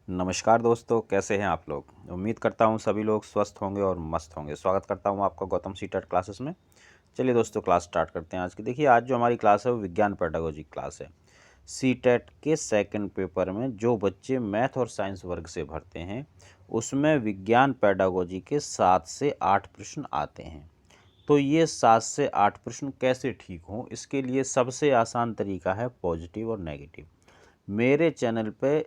नमस्कार दोस्तों, कैसे हैं आप लोग। उम्मीद करता हूं सभी लोग स्वस्थ होंगे और मस्त होंगे। स्वागत करता हूं आपका गौतम सी टेट क्लासेस में। चलिए दोस्तों, क्लास स्टार्ट करते हैं आज की। देखिए, आज जो हमारी क्लास है वो विज्ञान पेडागोजी क्लास है। सी टेट के सेकंड पेपर में जो बच्चे मैथ और साइंस वर्ग से भरते हैं उसमें विज्ञान पेडागोजी के 7 से 8 प्रश्न आते हैं। तो ये 7 से 8 प्रश्न कैसे ठीक हों, इसके लिए सबसे आसान तरीका है पॉजिटिव और नेगेटिव। मेरे चैनल पे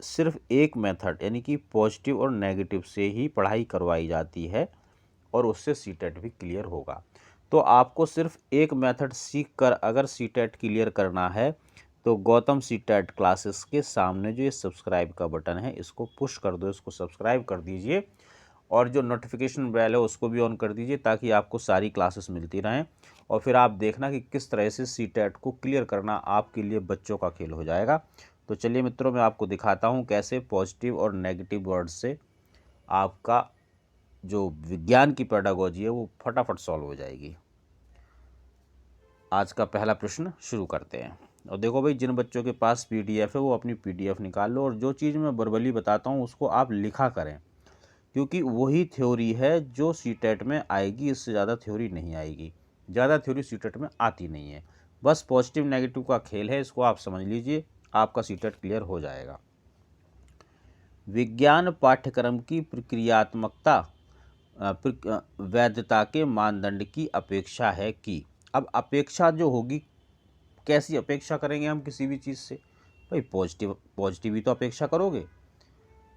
सिर्फ एक मेथड यानी कि पॉजिटिव और नेगेटिव से ही पढ़ाई करवाई जाती है और उससे सीटेट भी क्लियर होगा। तो आपको सिर्फ एक मेथड सीख कर अगर सीटेट क्लियर करना है तो गौतम सीटेट क्लासेस के सामने जो ये सब्सक्राइब का बटन है इसको पुश कर दो, इसको सब्सक्राइब कर दीजिए और जो नोटिफिकेशन बेल है उसको भी ऑन कर दीजिए ताकि आपको सारी क्लासेस मिलती रहें। और फिर आप देखना कि किस तरह से सीटेट को क्लियर करना आपके लिए बच्चों का खेल हो जाएगा। तो चलिए मित्रों, मैं आपको दिखाता हूँ कैसे पॉजिटिव और नेगेटिव वर्ड से आपका जो विज्ञान की पेडागोजी है वो फटाफट सॉल्व हो जाएगी। आज का पहला प्रश्न शुरू करते हैं। और देखो भाई, जिन बच्चों के पास पीडीएफ है वो अपनी पीडीएफ निकाल लो और जो चीज़ मैं वर्बली बताता हूँ उसको आप लिखा करें, क्योंकि वही थ्योरी है जो सीटेट में आएगी। इससे ज़्यादा थ्योरी नहीं आएगी, ज़्यादा थ्योरी सीटेट में आती नहीं है। बस पॉजिटिव नेगेटिव का खेल है, इसको आप समझ लीजिए, आपका सीटेट क्लियर हो जाएगा। विज्ञान पाठ्यक्रम की प्रक्रियात्मकता वैधता के मानदंड की अपेक्षा है कि। अब अपेक्षा जो होगी, कैसी अपेक्षा करेंगे हम किसी भी चीज़ से। भाई पॉजिटिव पॉजिटिव ही तो अपेक्षा करोगे,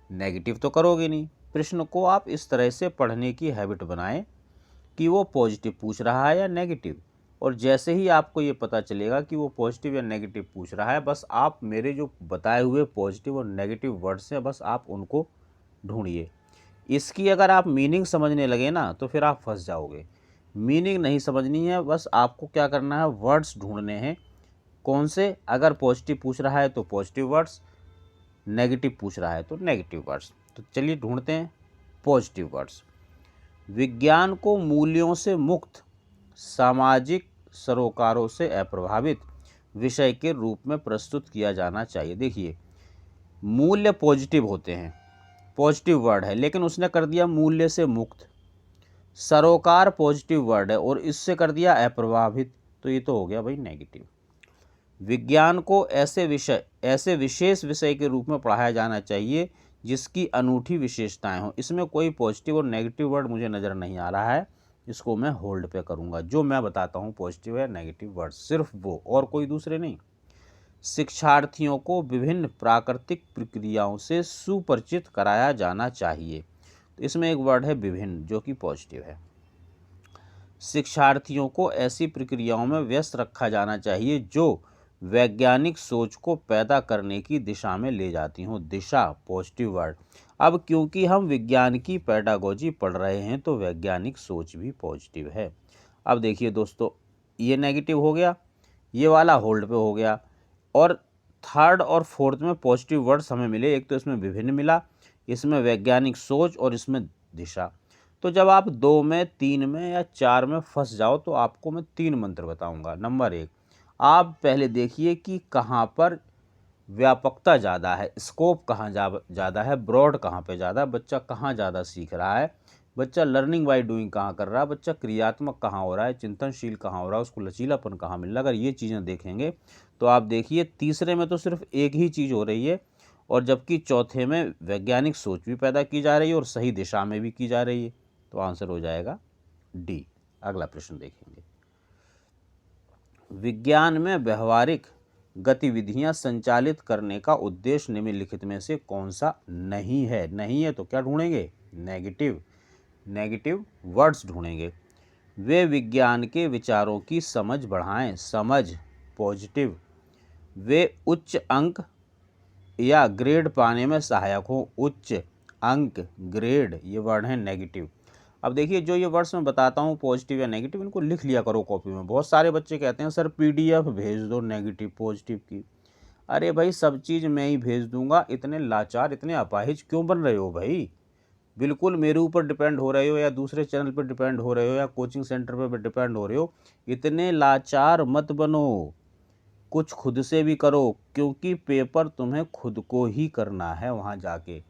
नेगेटिव तो करोगे नहीं। प्रश्न को आप इस तरह से पढ़ने की हैबिट बनाएं कि वो पॉजिटिव पूछ रहा है या नेगेटिव, और जैसे ही आपको ये पता चलेगा कि वो पॉजिटिव या नेगेटिव पूछ रहा है, बस आप मेरे जो बताए हुए पॉजिटिव और नेगेटिव वर्ड्स हैं बस आप उनको ढूंढिए। इसकी अगर आप मीनिंग समझने लगे ना तो फिर आप फंस जाओगे। मीनिंग नहीं समझनी है, बस आपको क्या करना है, वर्ड्स ढूंढने हैं। कौन से? अगर पॉजिटिव पूछ रहा है तो पॉजिटिव वर्ड्स, नेगेटिव पूछ रहा है तो नेगेटिव वर्ड्स। तो चलिए ढूंढते हैं पॉजिटिव वर्ड्स। विज्ञान को मूल्यों से मुक्त, सामाजिक सरोकारों से अप्रभावित विषय के रूप में प्रस्तुत किया जाना चाहिए। देखिए, मूल्य पॉजिटिव होते हैं, पॉजिटिव वर्ड है, लेकिन उसने कर दिया मूल्य से मुक्त। सरोकार पॉजिटिव वर्ड है और इससे कर दिया अप्रभावित, तो ये तो हो गया भाई नेगेटिव। विज्ञान को ऐसे विशेष विषय के रूप में पढ़ाया जाना चाहिए जिसकी अनूठी विशेषताएं हों। इसमें कोई पॉजिटिव और नेगेटिव वर्ड मुझे नज़र नहीं आ रहा है, इसको मैं होल्ड पे करूंगा। जो मैं बताता हूँ पॉजिटिव या नेगेटिव वर्ड, सिर्फ वो, और कोई दूसरे नहीं। शिक्षार्थियों को विभिन्न प्राकृतिक प्रक्रियाओं से सुपरिचित कराया जाना चाहिए। तो इसमें एक वर्ड है विभिन्न, जो कि पॉजिटिव है। शिक्षार्थियों को ऐसी प्रक्रियाओं में व्यस्त रखा जाना चाहिए जो वैज्ञानिक सोच को पैदा करने की दिशा में ले जाती हों। दिशा पॉजिटिव वर्ड। अब क्योंकि हम विज्ञान की पेडागोजी पढ़ रहे हैं तो वैज्ञानिक सोच भी पॉजिटिव है। अब देखिए दोस्तों, ये नेगेटिव हो गया, ये वाला होल्ड पे हो गया, और थर्ड और फोर्थ में पॉजिटिव वर्ड्स हमें मिले। एक तो इसमें विभिन्न मिला, इसमें वैज्ञानिक सोच, और इसमें दिशा। तो जब आप 2 में, 3 में या 4 में फंस जाओ तो आपको मैं 3 मंत्र बताऊंगा। नंबर 1, आप पहले देखिए कि कहाँ पर व्यापकता ज़्यादा है, स्कोप कहाँ ज़्यादा है, ब्रॉड कहाँ पे ज़्यादा है, बच्चा कहाँ ज़्यादा सीख रहा है, बच्चा लर्निंग बाय डूइंग कहाँ कर रहा है, बच्चा क्रियात्मक कहाँ हो रहा है, चिंतनशील कहाँ हो रहा है, उसको लचीलापन कहाँ मिल रहा है। अगर ये चीज़ें देखेंगे तो आप देखिए तीसरे में तो सिर्फ एक ही चीज़ हो रही है, और जबकि चौथे में वैज्ञानिक सोच भी पैदा की जा रही है और सही दिशा में भी की जा रही है। तो आंसर हो जाएगा डी। अगला प्रश्न देखेंगे। विज्ञान में व्यवहारिक गतिविधियां संचालित करने का उद्देश्य निम्नलिखित में से कौन सा नहीं है? नहीं है तो क्या ढूंढेंगे? नेगेटिव। नेगेटिव वर्ड्स ढूंढेंगे। वे विज्ञान के विचारों की समझ बढ़ाएं, समझ पॉजिटिव। वे उच्च अंक या ग्रेड पाने में सहायक हो, उच्च अंक, ग्रेड, ये वर्ड है नेगेटिव। अब देखिए, जो ये वर्ड्स मैं बताता हूँ पॉजिटिव या नेगेटिव, इनको लिख लिया करो कॉपी में। बहुत सारे बच्चे कहते हैं सर पीडीएफ भेज दो नेगेटिव पॉजिटिव की। अरे भाई, सब चीज़ मैं ही भेज दूंगा। इतने लाचार, इतने अपाहिज क्यों बन रहे हो भाई? बिल्कुल मेरे ऊपर डिपेंड हो रहे हो या दूसरे चैनल पर डिपेंड हो रहे हो या कोचिंग सेंटर पर डिपेंड हो रहे हो, इतने लाचार मत बनो। कुछ खुद से भी करो, क्योंकि पेपर तुम्हें खुद को ही करना है वहाँ जाके।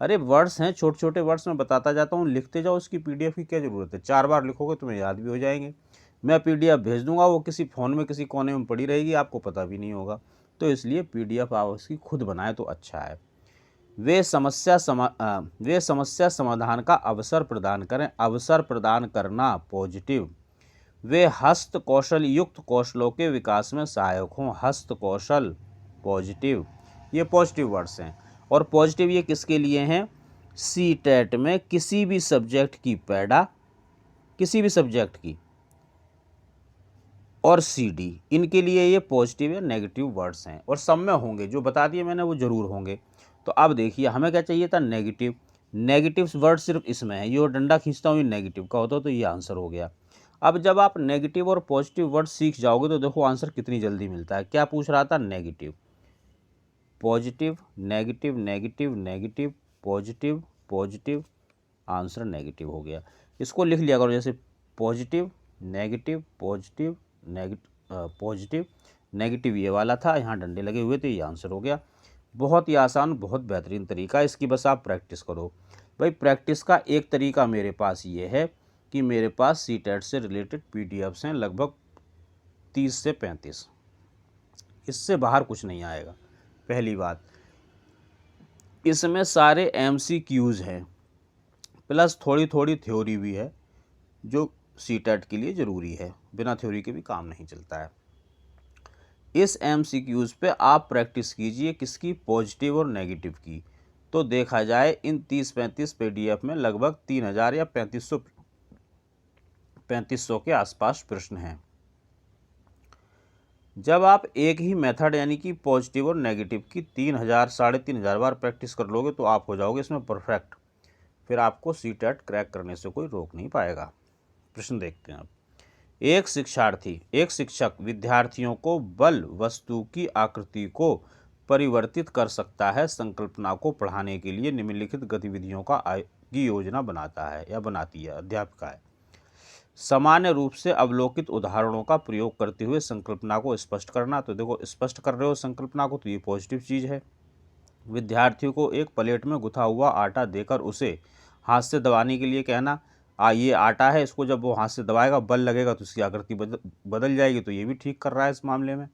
अरे वर्ड्स हैं, छोटे छोटे वर्ड्स मैं बताता जाता हूँ, लिखते जाओ। इसकी पीडीएफ की क्या ज़रूरत है, 4 बार लिखोगे तुम्हें याद भी हो जाएंगे। मैं पीडीएफ भेज दूंगा, वो किसी फ़ोन में किसी कोने में पड़ी रहेगी, आपको पता भी नहीं होगा। तो इसलिए पीडीएफ आप उसकी खुद बनाए तो अच्छा है। वे समस्या समाधान का अवसर प्रदान करें, अवसर प्रदान करना पॉजिटिव। वे हस्त कौशल युक्त कौशलों के विकास में सहायक हों, हस्त कौशल पॉजिटिव। ये पॉजिटिव वर्ड्स हैं। और पॉजिटिव ये किसके लिए हैं, सी टेट में किसी भी सब्जेक्ट की पैडा, किसी भी सब्जेक्ट की, और सी डी, इनके लिए ये पॉजिटिव या नेगेटिव वर्ड्स हैं। और सब में होंगे, जो बता दिए मैंने वो ज़रूर होंगे। तो अब देखिए हमें क्या चाहिए था, नेगेटिव। नेगेटिव वर्ड सिर्फ इसमें है, ये डंडा खींचता हूँ ये नेगेटिव का होता, तो ये आंसर हो गया। अब जब आप नेगेटिव और पॉजिटिव वर्ड सीख जाओगे तो देखो आंसर कितनी जल्दी मिलता है। क्या पूछ रहा था, negative, positive, negative, negative, negative, positive, positive, answer negative हो गया। इसको लिख लिया करो, जैसे positive, negative, positive, positive, negative ये वाला था, यहाँ डंडे लगे हुए थे, ये आंसर हो गया। बहुत ही आसान, बहुत बेहतरीन तरीका, इसकी बस आप प्रैक्टिस करो। भाई प्रैक्टिस का एक तरीका मेरे पास ये है कि मेरे पास सी टेट से रिलेटेड पीडीएफ्स हैं लगभग 30 से 35, इससे बाहर कुछ नहीं आएगा। पहली बात, इसमें सारे MCQs हैं, प्लस थोड़ी थोड़ी थ्योरी भी है, जो सी टेट के लिए ज़रूरी है, बिना थ्योरी के भी काम नहीं चलता है। इस MCQs पे आप प्रैक्टिस कीजिए, किसकी, पॉजिटिव और नेगेटिव की। तो देखा जाए इन 30-35 PDF में लगभग 3000 या 3500 के आसपास प्रश्न हैं। जब आप एक ही मेथड यानी कि पॉजिटिव और नेगेटिव की 3000 3500 बार प्रैक्टिस कर लोगे तो आप हो जाओगे इसमें परफेक्ट। फिर आपको सी टेट क्रैक करने से कोई रोक नहीं पाएगा। प्रश्न देखते हैं अब। एक शिक्षक विद्यार्थियों को बल वस्तु की आकृति को परिवर्तित कर सकता है, संकल्पना को पढ़ाने के लिए निम्नलिखित गतिविधियों की योजना बनाता है या बनाती है अध्यापिका है। सामान्य रूप से अवलोकित उदाहरणों का प्रयोग करते हुए संकल्पना को स्पष्ट करना। तो देखो स्पष्ट कर रहे हो संकल्पना को, तो ये पॉजिटिव चीज़ है। विद्यार्थियों को एक प्लेट में गुथा हुआ आटा देकर उसे हाथ से दबाने के लिए कहना। ये आटा है, इसको जब वो हाथ से दबाएगा बल लगेगा तो इसकी आकृति बदल जाएगी, तो ये भी ठीक कर रहा है इस मामले में।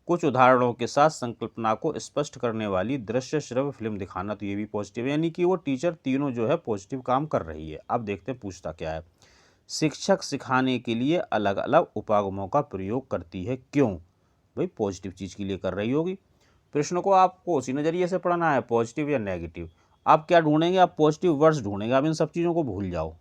कुछ उदाहरणों के साथ संकल्पना को स्पष्ट करने वाली दृश्य श्रव्य फिल्म दिखाना, तो ये भी पॉजिटिव है, यानी कि वो टीचर तीनों जो है पॉजिटिव काम कर रही है। अब देखते हैं पूछता क्या है। शिक्षक सिखाने के लिए अलग अलग उपागमों का प्रयोग करती है, क्यों? भाई पॉजिटिव चीज़ के लिए कर रही होगी। प्रश्न को आपको उसी नज़रिए से पढ़ना है, पॉजिटिव या नेगेटिव। आप क्या ढूंढेंगे, आप पॉजिटिव वर्ड्स ढूंढेंगे। आप इन सब चीज़ों को भूल जाओ,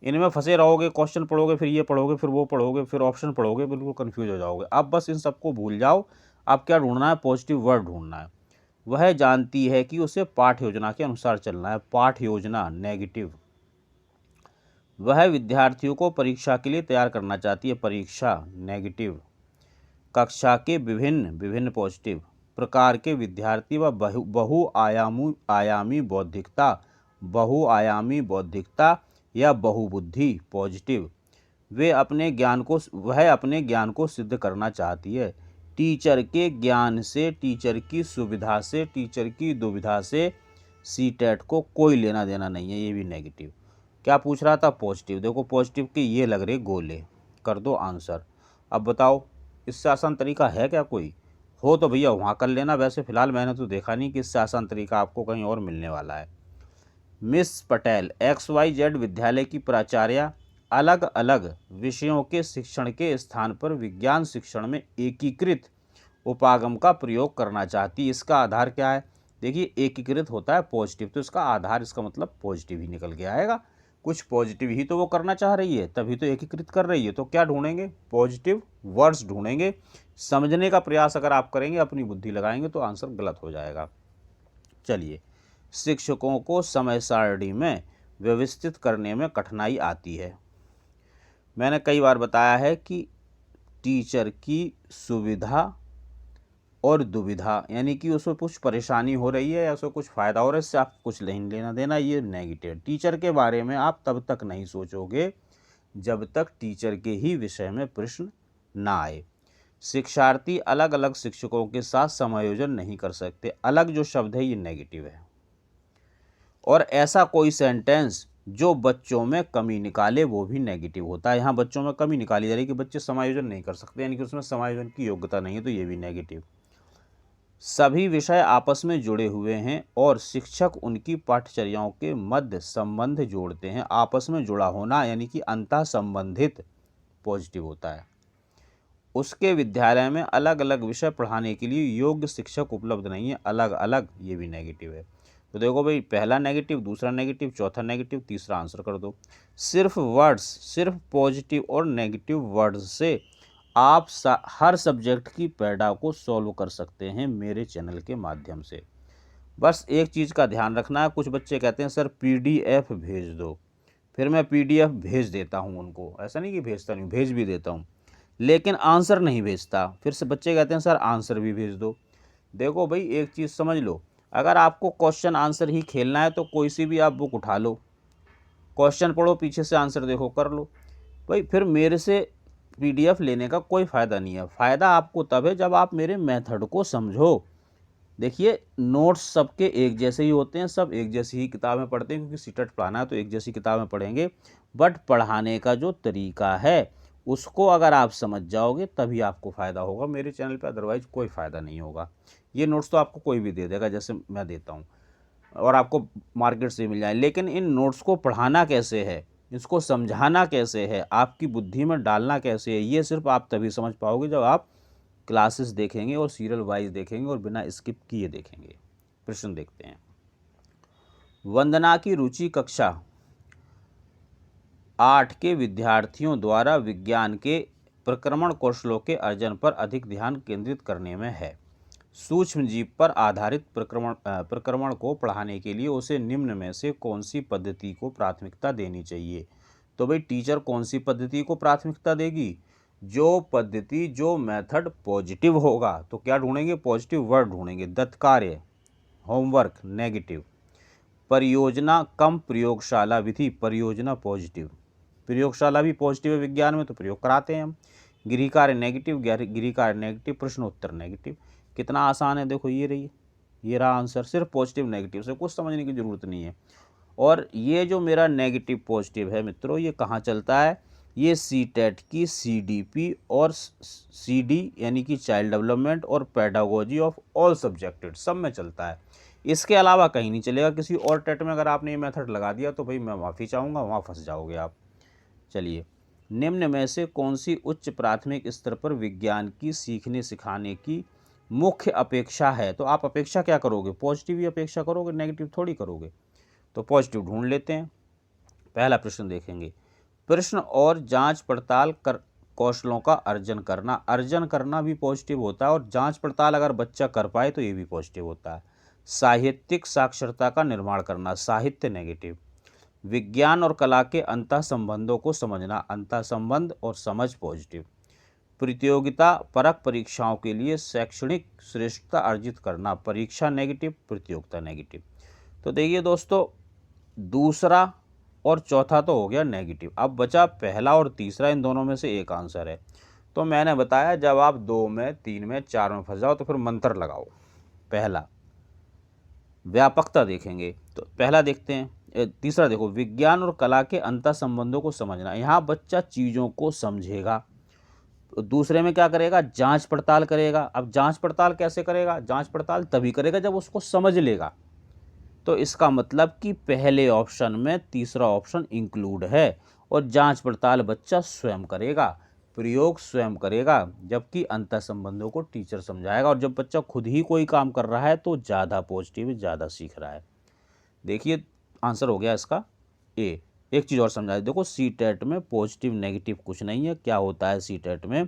इनमें फंसे रहोगे, क्वेश्चन पढ़ोगे, फिर ये पढ़ोगे, फिर वो पढ़ोगे, फिर ऑप्शन पढ़ोगे, बिल्कुल कंफ्यूज हो जाओगे। आप बस इन सबको भूल जाओ। आप क्या ढूंढना है, पॉजिटिव वर्ड ढूंढना है। वह जानती है कि उसे पाठ योजना के अनुसार चलना है, पाठ योजना नेगेटिव। वह विद्यार्थियों को परीक्षा के लिए तैयार करना चाहती है, परीक्षा नेगेटिव। कक्षा के विभिन्न पॉजिटिव प्रकार के विद्यार्थी व बहुआयामी बौद्धिकता या बहुबुद्धि पॉजिटिव। वह अपने ज्ञान को सिद्ध करना चाहती है। टीचर के ज्ञान से, टीचर की सुविधा से, टीचर की दुविधा से सी टेट को कोई लेना देना नहीं है, ये भी नेगेटिव। क्या पूछ रहा था, पॉजिटिव। देखो पॉजिटिव के ये लग रहे गोले, कर दो आंसर। अब बताओ इससे आसान तरीका है क्या कोई? हो तो भैया वहाँ कर लेना, वैसे फ़िलहाल मैंने तो देखा नहीं कि इससे आसान तरीका आपको कहीं और मिलने वाला है। मिस पटेल XYZ विद्यालय की प्राचार्य अलग अलग विषयों के शिक्षण के स्थान पर विज्ञान शिक्षण में एकीकृत उपागम का प्रयोग करना चाहती है। इसका आधार क्या है? देखिए एकीकृत होता है पॉजिटिव, तो इसका आधार, इसका मतलब पॉजिटिव ही निकल के आएगा। कुछ पॉजिटिव ही तो वो करना चाह रही है, तभी तो एकीकृत कर रही है। तो क्या ढूंढेंगे, पॉजिटिव वर्ड्स ढूंढेंगे। समझने का प्रयास अगर आप करेंगे, अपनी बुद्धि लगाएंगे, तो आंसर गलत हो जाएगा। चलिए, शिक्षकों को समय सारणी में व्यवस्थित करने में कठिनाई आती है। मैंने कई बार बताया है कि टीचर की सुविधा और दुविधा, यानी कि उसको कुछ परेशानी हो रही है या उसको कुछ फ़ायदा हो रहा है, इससे आपको कुछ नहीं लेना देना, ये नेगेटिव। टीचर के बारे में आप तब तक नहीं सोचोगे जब तक टीचर के ही विषय में प्रश्न ना आए। शिक्षार्थी अलग अलग शिक्षकों के साथ समायोजन नहीं कर सकते। अलग जो शब्द है ये नेगेटिव है। और ऐसा कोई सेंटेंस जो बच्चों में कमी निकाले वो भी नेगेटिव होता है। यहाँ बच्चों में कमी निकाली जा रही है कि बच्चे समायोजन नहीं कर सकते, यानी कि उसमें समायोजन की योग्यता नहीं है, तो ये भी नेगेटिव। सभी विषय आपस में जुड़े हुए हैं और शिक्षक उनकी पाठ्यचर्याओं के मध्य संबंध जोड़ते हैं। आपस में जुड़ा होना यानी कि अंतः संबंधित पॉजिटिव होता है। उसके विद्यालय में अलग अलग विषय पढ़ाने के लिए योग्य शिक्षक उपलब्ध नहीं है। अलग अलग ये भी नेगेटिव है। तो देखो भाई, पहला नेगेटिव, दूसरा नेगेटिव, चौथा नेगेटिव, तीसरा आंसर कर दो। सिर्फ वर्ड्स, सिर्फ पॉजिटिव और नेगेटिव वर्ड्स से आप हर सब्जेक्ट की पैडा को सॉल्व कर सकते हैं मेरे चैनल के माध्यम से। बस एक चीज़ का ध्यान रखना है, कुछ बच्चे कहते हैं सर PDF भेज दो, फिर मैं PDF भेज देता हूँ उनको। ऐसा नहीं कि भेजता नहीं, भेज भी देता हूँ, लेकिन आंसर नहीं भेजता। फिर से बच्चे कहते हैं सर आंसर भी भेज दो। देखो भाई, एक चीज़ समझ लो, अगर आपको क्वेश्चन आंसर ही खेलना है तो कोई सी भी आप बुक उठा लो, क्वेश्चन पढ़ो, पीछे से आंसर देखो, कर लो भाई। फिर मेरे से PDF लेने का कोई फ़ायदा नहीं है। फ़ायदा आपको तब है जब आप मेरे मेथड को समझो। देखिए, नोट्स सबके एक जैसे ही होते हैं, सब एक जैसी ही किताबें पढ़ते हैं, क्योंकि सीटेट पढ़ाना है तो एक जैसी किताबें पढ़ेंगे। बट पढ़ाने का जो तरीका है उसको अगर आप समझ जाओगे तभी आपको फ़ायदा होगा मेरे चैनल पे, अदरवाइज़ कोई फ़ायदा नहीं होगा। ये नोट्स तो आपको कोई भी दे देगा जैसे मैं देता हूँ, और आपको मार्केट से मिल जाए, लेकिन इन नोट्स को पढ़ाना कैसे है, इसको समझाना कैसे है, आपकी बुद्धि में डालना कैसे है, ये सिर्फ आप तभी समझ पाओगे जब आप क्लासेस देखेंगे और सीरियल वाइज देखेंगे और बिना स्किप किए देखेंगे। प्रश्न देखते हैं। वंदना की रुचि कक्षा 8 के विद्यार्थियों द्वारा विज्ञान के प्रक्रमण कौशलों के अर्जन पर अधिक ध्यान केंद्रित करने में है। सूक्ष्म जीव पर आधारित प्रक्रमण को पढ़ाने के लिए उसे निम्न में से कौन सी पद्धति को प्राथमिकता देनी चाहिए। तो भाई, टीचर कौन सी पद्धति को प्राथमिकता देगी? जो पद्धति, जो मेथड पॉजिटिव होगा। तो क्या ढूंढेंगे? पॉजिटिव वर्ड ढूंढेंगे। दत्तकार्य, होमवर्क नेगेटिव। परियोजना कम प्रयोगशाला विधि, परियोजना पॉजिटिव। प्रयोगशाला भी पॉजिटिव है विज्ञान में, तो प्रयोग कराते हैं हम। गृह कार्य नेगेटिव, गृह कार्य नेगेटिव, प्रश्नोत्तर नेगेटिव। कितना आसान है, देखो ये रहा आंसर। सिर्फ पॉजिटिव नेगेटिव से कुछ समझने की ज़रूरत नहीं है। और ये जो मेरा नेगेटिव पॉजिटिव है मित्रों, ये कहाँ चलता है? ये सीटेट की CDP और CD यानी कि चाइल्ड डेवलपमेंट और पेडागोजी ऑफ ऑल सब्जेक्टेड, सब में चलता है। इसके अलावा कहीं नहीं चलेगा। किसी और टेट में अगर आपने ये मेथड लगा दिया तो भाई मैं माफ़ी चाहूँगा, वहाँ फंस जाओगे आप। चलिए, निम्न में से कौन सी उच्च प्राथमिक स्तर पर विज्ञान की सीखने सिखाने की मुख्य अपेक्षा है? तो आप अपेक्षा क्या करोगे? पॉजिटिव ही अपेक्षा करोगे, नेगेटिव थोड़ी करोगे। तो पॉजिटिव ढूंढ लेते हैं। पहला प्रश्न देखेंगे। प्रश्न और जांच पड़ताल कर कौशलों का अर्जन करना। अर्जन करना भी पॉजिटिव होता है, और जांच पड़ताल अगर बच्चा कर पाए तो ये भी पॉजिटिव होता है। साहित्यिक साक्षरता का निर्माण करना, साहित्य नेगेटिव। विज्ञान और कला के अंतः संबंधों को समझना, अंतः संबंध और समझ पॉजिटिव। प्रतियोगिता परक परीक्षाओं के लिए शैक्षणिक श्रेष्ठता अर्जित करना, परीक्षा नेगेटिव, प्रतियोगिता नेगेटिव। तो देखिए दोस्तों, दूसरा और चौथा तो हो गया नेगेटिव। अब बचा पहला और तीसरा, इन दोनों में से एक आंसर है। तो मैंने बताया जब आप 2 में, 3 में, 4 में फंस जाओ तो फिर मंत्र लगाओ। पहला व्यापकता देखेंगे, तो पहला देखते हैं। तीसरा देखो, विज्ञान और कला के अंतर संबंधों को समझना। यहाँ बच्चा चीज़ों को समझेगा। दूसरे में क्या करेगा? जांच पड़ताल करेगा। अब जांच पड़ताल कैसे करेगा? जांच पड़ताल तभी करेगा जब उसको समझ लेगा। तो इसका मतलब कि पहले ऑप्शन में तीसरा ऑप्शन इंक्लूड है, और जांच पड़ताल बच्चा स्वयं करेगा, प्रयोग स्वयं करेगा, जबकि अंतर संबंधों को टीचर समझाएगा। और जब बच्चा खुद ही कोई काम कर रहा है तो ज़्यादा पॉजिटिव, ज़्यादा सीख रहा है। देखिए, आंसर हो गया इसका ए। एक चीज़ और समझा, देखो सीटेट में पॉजिटिव नेगेटिव कुछ नहीं है। क्या होता है सीटेट में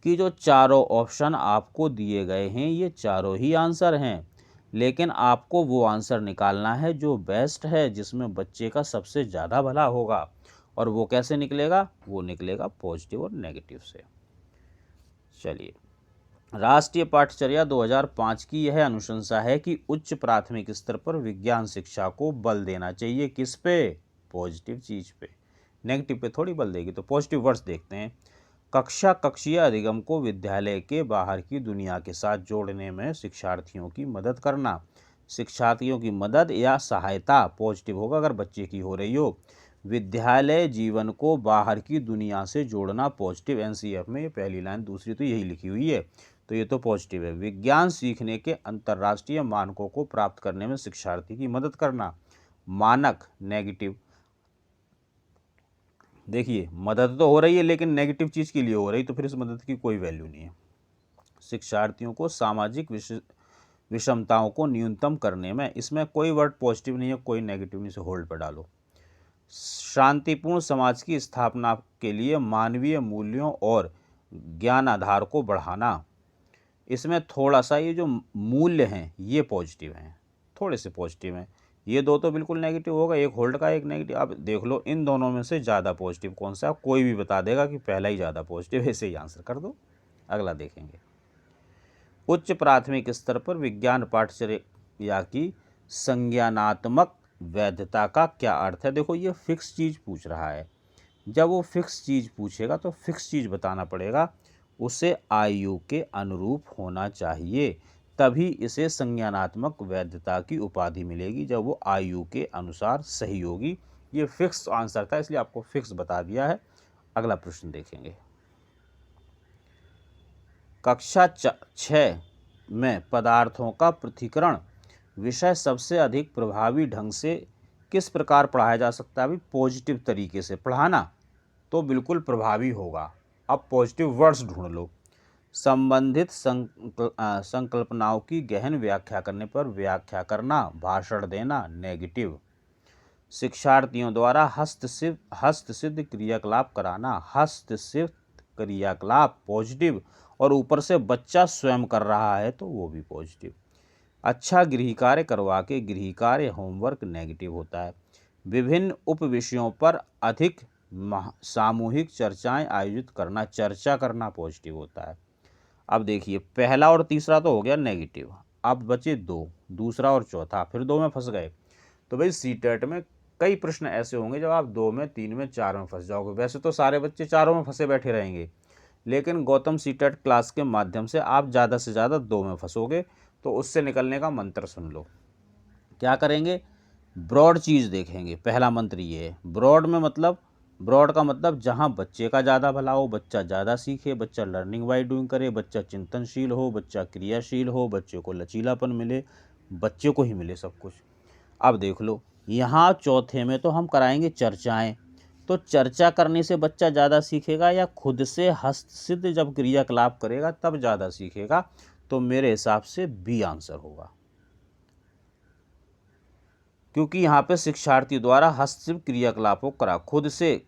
कि जो चारों ऑप्शन आपको दिए गए हैं ये चारों ही आंसर हैं, लेकिन आपको वो आंसर निकालना है जो बेस्ट है, जिसमें बच्चे का सबसे ज़्यादा भला होगा। और वो कैसे निकलेगा? वो निकलेगा पॉजिटिव और नेगेटिव से। चलिए, राष्ट्रीय पाठ्यचर्या 2005 की यह अनुशंसा है कि उच्च प्राथमिक स्तर पर विज्ञान शिक्षा को बल देना चाहिए। किस पे? पॉजिटिव चीज़ पे। नेगेटिव पे थोड़ी बल देगी। तो पॉजिटिव वर्ड्स देखते हैं। कक्षा कक्षीय अधिगम को विद्यालय के बाहर की दुनिया के साथ जोड़ने में शिक्षार्थियों की मदद करना। शिक्षार्थियों की मदद या सहायता पॉजिटिव होगा अगर बच्चे की हो रही हो। विद्यालय जीवन को बाहर की दुनिया से जोड़ना पॉजिटिव, एनसीईएफ में ये पहली लाइन, दूसरी तो यही लिखी हुई है, तो ये तो पॉजिटिव है। विज्ञान सीखने के अंतर्राष्ट्रीय मानकों को प्राप्त करने में शिक्षार्थी की मदद करना, मानक नेगेटिव। देखिए मदद तो हो रही है लेकिन नेगेटिव चीज़ के लिए हो रही, तो फिर इस मदद की कोई वैल्यू नहीं है। शिक्षार्थियों को सामाजिक विषमताओं को न्यूनतम करने में, इसमें कोई वर्ड पॉजिटिव नहीं है, कोई नेगेटिव नहीं, से होल्ड पर डालो। शांतिपूर्ण समाज की स्थापना के लिए मानवीय मूल्यों और ज्ञान आधार को बढ़ाना, इसमें थोड़ा सा ये जो मूल्य हैं ये पॉजिटिव हैं, थोड़े से पॉजिटिव हैं। ये दो तो बिल्कुल नेगेटिव होगा, एक होल्ड का एक नेगेटिव। अब देख लो इन दोनों में से ज़्यादा पॉजिटिव कौन सा है, कोई भी बता देगा कि पहला ही ज़्यादा पॉजिटिव है, ऐसे ही आंसर कर दो। अगला देखेंगे, उच्च प्राथमिक स्तर पर विज्ञान पाठ्यचर्या की संज्ञानात्मक वैधता का क्या अर्थ है। देखो ये फिक्स चीज़ पूछ रहा है, जब वो फिक्स चीज़ पूछेगा तो फिक्स चीज़ बताना पड़ेगा, उसे आयु के अनुरूप होना चाहिए, तभी इसे संज्ञानात्मक वैधता की उपाधि मिलेगी, जब वो आयु के अनुसार सही होगी। ये फिक्स आंसर था इसलिए आपको फिक्स बता दिया है। अगला प्रश्न देखेंगे, कक्षा 6 में पदार्थों का पृथक्करण विषय सबसे अधिक प्रभावी ढंग से किस प्रकार पढ़ाया जा सकता है। अभी पॉजिटिव तरीके से पढ़ाना तो बिल्कुल प्रभावी होगा। अब पॉजिटिव वर्ड्स ढूंढ लो। संबंधित संकल्पनाओं की गहन व्याख्या करने पर व्याख्या करना, भाषण देना, नेगेटिव। शिक्षार्थियों द्वारा हस्तसिद्ध क्रियाकलाप कराना, हस्तसिद्ध क्रियाकलाप पॉजिटिव, और ऊपर से बच्चा स्वयं कर रहा है तो वो भी पॉजिटिव। अच्छा गृह कार्य करवा के गृह कार्य होमवर्क नेगेटिव होता है। विभिन्न उप विषयों पर अधिक सामूहिक चर्चाएं आयोजित करना, चर्चा करना पॉजिटिव होता है। अब देखिए पहला और तीसरा तो हो गया नेगेटिव, अब बचे दो, दूसरा और चौथा, फिर दो में फंस गए। तो भाई सीटेट में कई प्रश्न ऐसे होंगे जब आप 2 में, 3 में, 4 में फंस जाओगे। वैसे तो सारे बच्चे चारों में फंसे बैठे रहेंगे, लेकिन गौतम सीटेट क्लास के माध्यम से आप ज़्यादा से ज़्यादा 2 में फंसोगे। तो उससे निकलने का मंत्र सुन लो। क्या करेंगे, ब्रॉड चीज़ देखेंगे। पहला मंत्र ये है, ब्रॉड में मतलब, ब्रॉड का मतलब जहाँ बच्चे का ज़्यादा भला हो, बच्चा ज़्यादा सीखे, बच्चा लर्निंग बाय डूइंग करे, बच्चा चिंतनशील हो, बच्चा क्रियाशील हो, बच्चे को लचीलापन मिले, बच्चे को ही मिले सब कुछ। अब देख लो यहाँ चौथे में तो हम कराएंगे चर्चाएं, तो चर्चा करने से बच्चा ज़्यादा सीखेगा या खुद से हस्तसिद्ध जब क्रियाकलाप करेगा तब ज़्यादा सीखेगा। तो मेरे हिसाब से बी आंसर होगा, क्योंकि यहाँ पे शिक्षार्थी द्वारा हस्तसिद्ध क्रियाकलापों करा, खुद से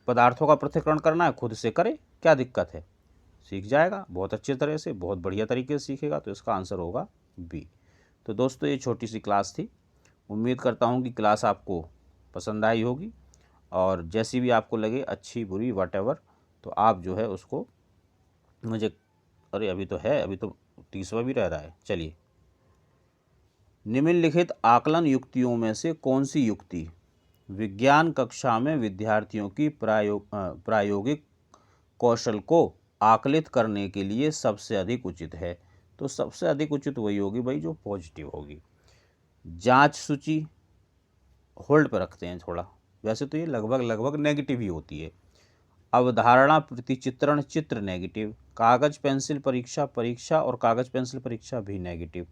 पदार्थों का पृथक्करण करना है, खुद से करे, क्या दिक्कत है, सीख जाएगा बहुत अच्छे तरह से, बहुत बढ़िया तरीके से सीखेगा। तो इसका आंसर होगा बी। तो दोस्तों ये छोटी सी क्लास थी, उम्मीद करता हूँ कि क्लास आपको पसंद आई होगी, और जैसी भी आपको लगे अच्छी बुरी वॉटेवर, तो आप जो है उसको मुझे, अरे अभी तो है, अभी तो 30वां भी रह रहा है। चलिए, निम्नलिखित आकलन युक्तियों में से कौन सी युक्ति विज्ञान कक्षा में विद्यार्थियों की प्रायोगिक कौशल को आकलित करने के लिए सबसे अधिक उचित है। तो सबसे अधिक उचित वही होगी भाई जो पॉजिटिव होगी। जांच सूची होल्ड पर रखते हैं थोड़ा, वैसे तो ये लगभग नेगेटिव ही होती है। अवधारणा प्रतिचित्रण चित्र नेगेटिव। कागज पेंसिल परीक्षा और कागज पेंसिल परीक्षा भी नेगेटिव।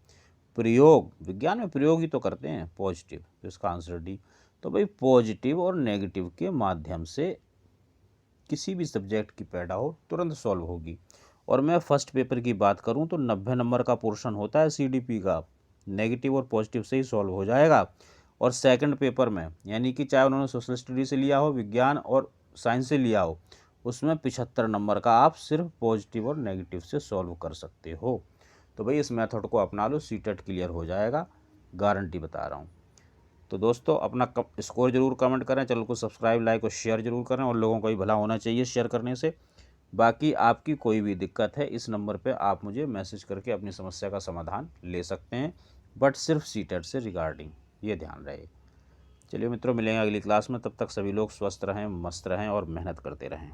प्रयोग, विज्ञान में प्रयोग ही तो करते हैं, पॉजिटिव, तो इसका आंसर डी। तो भाई पॉजिटिव और नेगेटिव के माध्यम से किसी भी सब्जेक्ट की पैड़ा हो तुरंत सॉल्व होगी। और मैं फर्स्ट पेपर की बात करूं तो 90 नंबर का पोर्शन होता है सीडीपी का, नेगेटिव और पॉजिटिव से ही सॉल्व हो जाएगा। और सेकंड पेपर में, यानी कि चाहे उन्होंने सोशल स्टडी से लिया हो, विज्ञान और साइंस से लिया हो, उसमें 75 नंबर का आप सिर्फ पॉजिटिव और नेगेटिव से सॉल्व कर सकते हो। तो भाई इस मेथड को अपना लो, सीटेट क्लियर हो जाएगा, गारंटी बता रहा हूँ। तो दोस्तों अपना स्कोर जरूर कमेंट करें, चैनल को सब्सक्राइब, लाइक और शेयर जरूर करें, और लोगों को भी भला होना चाहिए शेयर करने से। बाकी आपकी कोई भी दिक्कत है इस नंबर पे आप मुझे मैसेज करके अपनी समस्या का समाधान ले सकते हैं, बट सिर्फ सीटेट से रिगार्डिंग, ये ध्यान रहे। चलिए मित्रों, मिलेंगे अगली क्लास में, तब तक सभी लोग स्वस्थ रहें, मस्त रहें और मेहनत करते रहें।